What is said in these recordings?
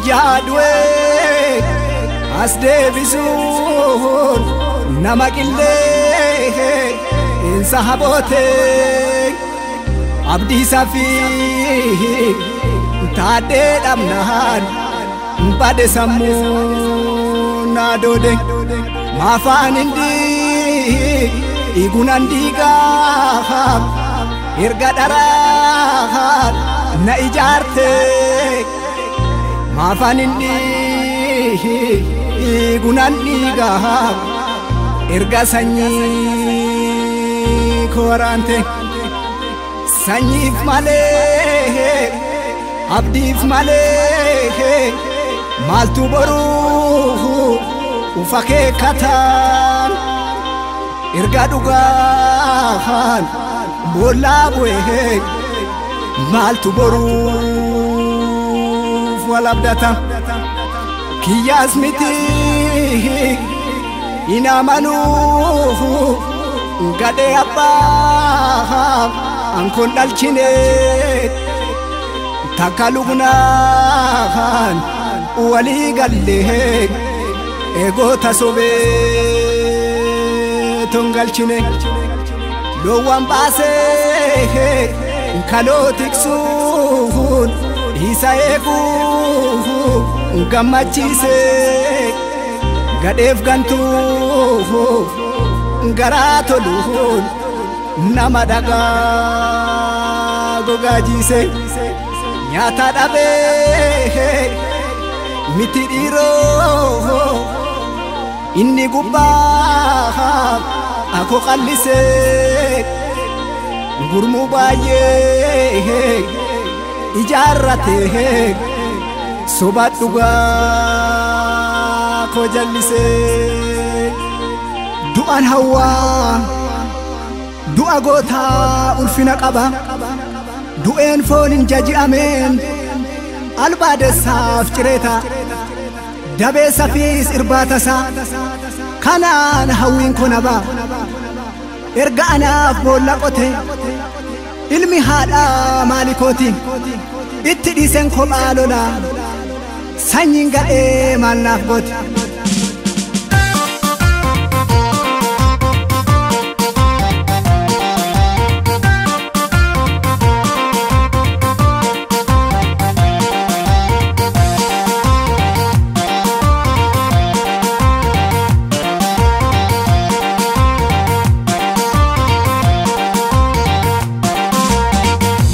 Ijadwe asde bisun namakille insahabote abdi safi tade damnan bade samu nadode mafan indi igunan diga irga darat na ijarte mafan indi igunan diga irga sanyi korante sanyif male abdif male maltu boru ufake katan irga dugan bola buhe maltu boru walabdata kiyas miti inamanu gade abba ankon dalchine takalugna wali galle ego tasobe tongalchine lo wambase kalotiksun isaegu gamachise gadef gantu garatolun namadaga gogajise nyata dabe mitidiro inni gubba ako qallise gurmu baye ijarrate sobaduga ko jallise du'an hawa du'a gota ulfina qaba du'en fonin jaji amen albade saf cireta dabe safis irbata sa kanan hawin konaba erga anaf bolla qote ilmi hada malikoti itti disen ko balola sanyinga e malnaf goti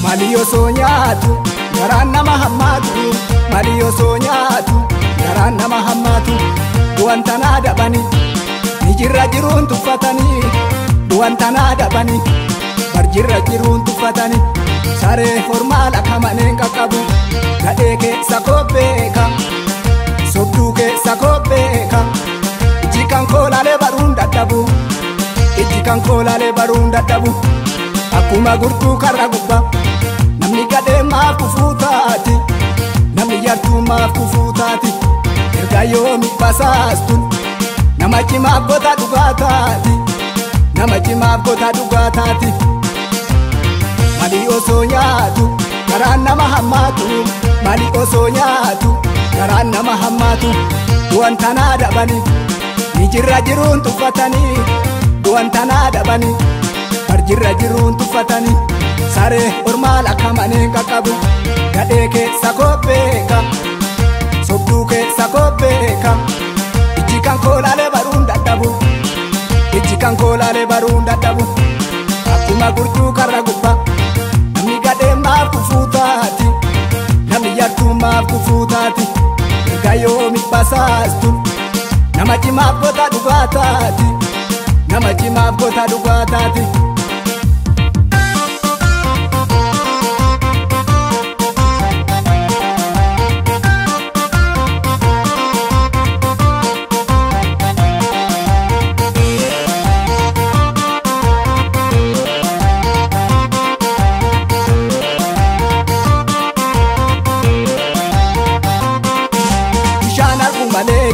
Maliyo sonyatu garana mahammatu Maliyo sonyatu garana mahammatu duantana dabani nijirra jirun tufatani duantana dabani barjirra jirun tufatani sare formal akamanen kakabu gadeke sakobeka sobduke sakobeka ijikan kolale barunda dabu ijikan kolale barunda dabu akuma gurtu karagubba namni gade maaf kufutati namni yartu maaf kufutati erga yomi basastun namachi maaf gota dugatati namachi maaf gota dugatati mali osonyatu karana mahammatu mali osonyatu karana mahammatu duantana dabani nijirra jirun tufatani duantana dabani barjirra jirun tufatani sare ormal akamane kakabu gadeke sakobeka sobduke sakobeka ijikan kolale barunda dabu ijikan kolale barunda dabu akuma gurtu karagubba nami gade maaf kufutati nami yartu maaf kufutati gayo mi basastun namachi maaf gota dugatati namachi maaf gota dugatati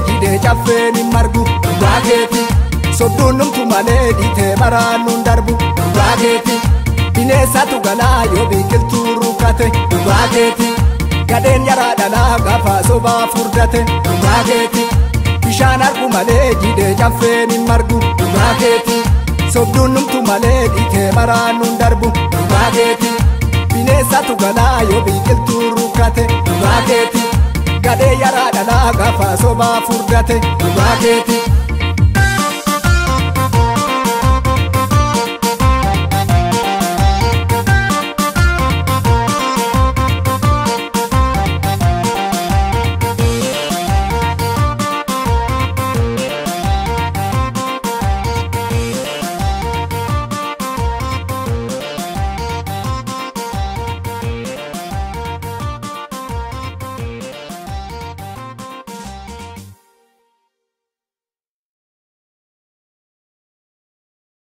gide jaffeni margu dugageti sobdunum tumale dite maranun darbu dugageti binesa tugala yo bikil turukate dugageti gadeen yaraa dhalaa gaafa sobaa furdate dhugaa keeti bishaan argu malee jidee caffeen hin margu dhugaa keeti sobduun numtu malee dhiitee maraan nun darbu dhugaa keeti bineensatu galaa yoo biqiltuu rukkate dhugaa keeti gadee yaraa dhalaa gaafa sobaa furdate dhugaa keeti